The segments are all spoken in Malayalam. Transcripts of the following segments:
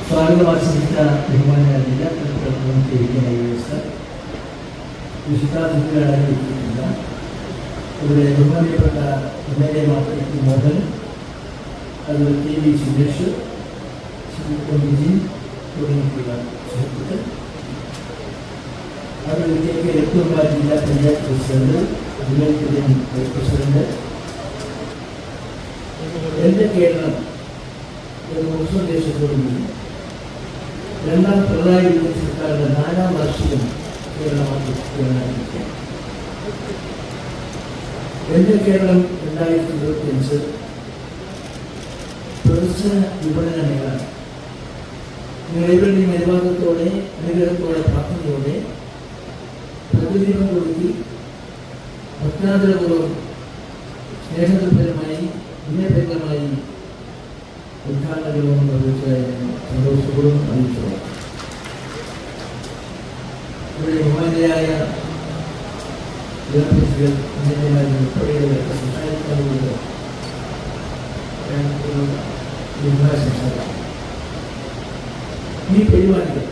സ്വാഗതം ആശംസിച്ച ബഹുമാനായ ജില്ലാ കളക്ടർ വ്യവസ്ഥ വിശുദ്ധാതിഥികളായിരിക്കില്ല. ഇവിടെ ബഹുമാനപ്പെട്ട MLA മോഹൻ, അതുപോലെ TV സുരേഷ്, വിജി തുടങ്ങിയിട്ടുള്ള സുഹൃത്തുക്കൾ, അതുപോലെ രക്തകുമാർ ജില്ലാ പഞ്ചായത്ത് പ്രസിഡന്റ്, വൈസ് പ്രസിഡന്റ്, എൻ്റെ കേരളം എന്ന മുഖ്യദേശത്തോടുകൂടി രണ്ടാം പിണറായി വിജയൻ സർക്കാരിൻ്റെ 4ാം വാർഷികം കേരളമാക്കി. എൻ്റെ കേരളം 2025 പ്രദർശന വിപണന മേള നിങ്ങളുടെ അനുവാദത്തോടെ അനുഗ്രഹത്തോടെ പ്രാർത്ഥനയോടെ പ്രതിദീപം കൊടുത്തി ഭക്താദരപൂർവ്വം സ്നേഹനിർഭരമായി വിനയഭരിതമായി ഉദ്ഘാടനവും നിർവഹിച്ചതായി സന്തോഷപൂർവ്വം അറിയിച്ചു. ഇവിടെ ബഹുമാനിയായ ജനപ്രതിനിധികൾ ഉൾപ്പെടെയുള്ളവർക്ക് സംസാരിക്കാനുള്ളത് ഈ പരിപാടികൾ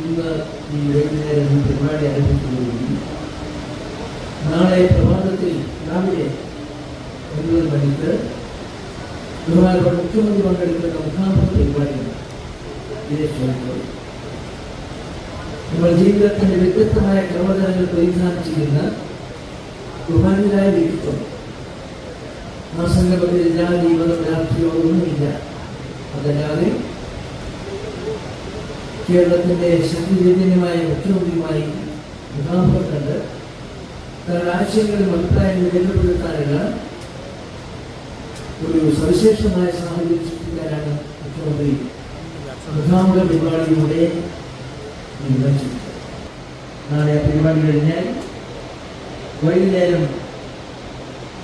ഇന്ന് ഈ വൈകുന്നേരം ഈ പരിപാടി ആരംഭിക്കുന്നതോടുകൂടി നാളെ പ്രഭാതത്തിൽ രാവിലെ 9 മണിക്ക് ബഹുമാനപ്പെട്ട മുഖ്യമന്ത്രി പങ്കെടുക്കുന്ന മുഖാമുഖ പരിപാടികൾ വിദേശങ്ങളിൽ നമ്മുടെ ജീവിതത്തിന്റെ വ്യത്യസ്തമായ ക്രമതലങ്ങൾ പരിധാനം ചെയ്യുന്ന ബഹുമാന്യരായ വ്യക്തിത്വം. ആ സംഗമത്തിൽ ജാതി മതം രാഷ്ട്രീയമൊന്നുമില്ല. അതല്ലാതെ കേരളത്തിന്റെ ശക്തിചൈതന്യമായ മുഖ്യമന്ത്രിയുമായി മുഖാമുഖം കണ്ട് തങ്ങളുടെ ആശയങ്ങളും അഭിപ്രായങ്ങളും രേഖപ്പെടുത്താനുള്ള ഒരു സവിശേഷമായ സാഹചര്യം സൃഷ്ടിക്കാനാണ് മുഖ്യമന്ത്രി മുഖാമുഖ പരിപാടിയിലൂടെ നിർവഹിച്ചത്. നാളെ ആ പരിപാടി കഴിഞ്ഞാൽ വൈകുന്നേരം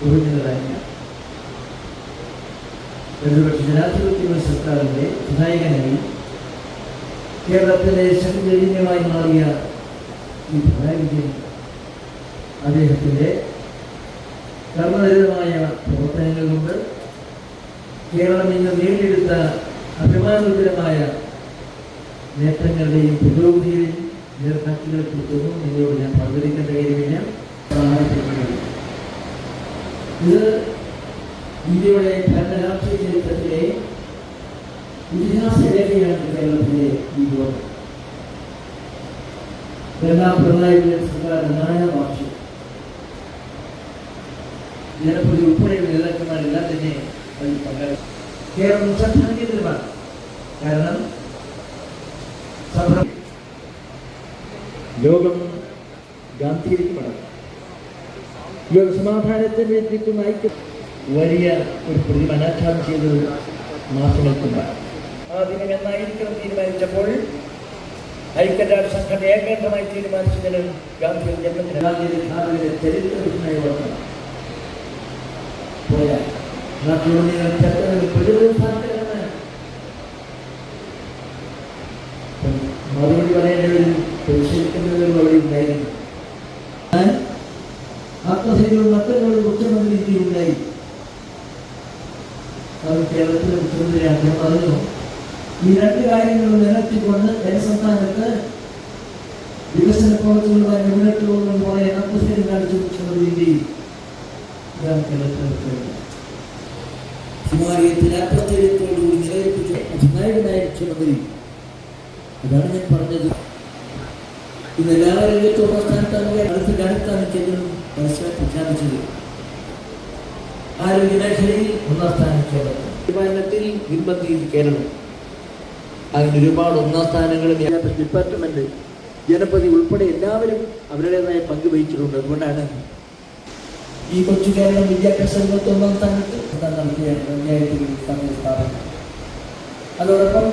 ഉപജനങ്ങളായില്ല ഇടതുപക്ഷ ജനാധിപത്യ സർക്കാരിന്റെ വിനായകനായി കേരളത്തിലെ ശക്തിചൈതന്യമായി മാറിയ ഈ പിണറായി വിജയൻ അദ്ദേഹത്തിന്റെ കർമ്മനിരതമായ പ്രവർത്തനങ്ങൾ കൊണ്ട് കേരളം ഇന്ന് നേടിയെടുത്ത അഭിമാനകരമായ നേട്ടങ്ങളുടെയും പുരോഗതിയുടെയും നേർക്കാഴ്ചകളെ കുറിച്ചൊന്നും നിങ്ങളോട് ഞാൻ പങ്കെടുക്കേണ്ട കാര്യമില്ല. ഇത് ഇന്ത്യയുടെ ഭരണ രാഷ്ട്രീയ ചരിത്രത്തിലെ ഇതിഹാസ രേഖയാണ് കേരളത്തിലെ ഈ യോഗം. രണ്ടാം പിണറായി വിജയൻ സർക്കാരിന്റെ 4ാം വാർഷികം ജനപ്രതി ഉൾപ്പെടെയുള്ള നേതാക്കന്മാരെല്ലാം തന്നെ പങ്കെടുക്കും. കേരളം ശ്രദ്ധാഞ്ജലിമാണ്. കാരണം ലോകം ഗാന്ധിയിലേക്ക് മടങ്ങും. ലോക സമാധാനത്തിന് എത്തിക്കുന്ന ഐക്യം വലിയ ഒരു പ്രതിമ അനാച്ഛാദനം ചെയ്തത് മാസങ്ങൾക്ക് മുമ്പാണ്. ആ ദിനം എന്നായിരിക്കണം തീരുമാനിച്ചപ്പോൾ ഐക്യരാഷ്ട്ര സംഘടന ഏകകണ്ഠമായി തീരുമാനിച്ചതിന് ഗാന്ധിയുടെ ജന്മദിന ഗാന്ധിയുടെ ചരിത്രവിഷയമായ ഓർമ്മ പോയാൽ മറുപടി പറയേണ്ടവരും പരിശീലിക്കേണ്ടവരും അവിടെ ഉണ്ടായിരുന്നു. ആത്മധൈര്യവും മക്കളോട് മുഖ്യമന്ത്രി ഉണ്ടായി. അവർ കേരളത്തിലെ മുഖ്യമന്ത്രി അദ്ദേഹം പറഞ്ഞു, ഈ 2 കാര്യങ്ങളും നിലനിർത്തിക്കൊണ്ട് ജനസംസ്ഥാനത്ത് വികസന പ്രവർത്തനങ്ങളുമായി മുന്നോട്ട് പോകുന്നത് പോലെ ആത്മധൈര്യം കാണിച്ച മുഖ്യമന്ത്രി ഇതാണ് കേരളത്തിലെ മുഖ്യമന്ത്രി. ഹിമാലയത്തിൽ ആത്മധൈര്യത്തോടുകൂടി നിലനിൽപ്പിച്ച അധിനായകനായ മുഖ്യമന്ത്രി. അതാണ് ഞാൻ പറഞ്ഞത്. ഇന്ന് എല്ലാ രംഗത്തും സ്ഥാനത്താണ് അടുത്താണ് കേന്ദ്രം പരസ്യം പ്രഖ്യാപിച്ചത്. ആരോഗ്യ മേഖലയിൽ 1ാം സ്ഥാനം കേരളം, വിമാനത്തിൽ മുൻപന്തിയിൽ കേരളം. അങ്ങനെ ഒരുപാട് 1ാം സ്ഥാനങ്ങളും ഡിപ്പാർട്ട്മെന്റ് ജനപ്രതി ഉൾപ്പെടെ എല്ലാവരും അവരുടേതായ പങ്ക് വഹിച്ചിട്ടുണ്ട്. അതുകൊണ്ടാണ് ഈ കൊച്ചു കേരളം വിദ്യാഭ്യാസ രംഗത്ത് 1ാം സ്ഥാനത്ത് നടത്തിയ പഞ്ചായത്തുകളിൽ സ്ഥാപനം. അതോടൊപ്പം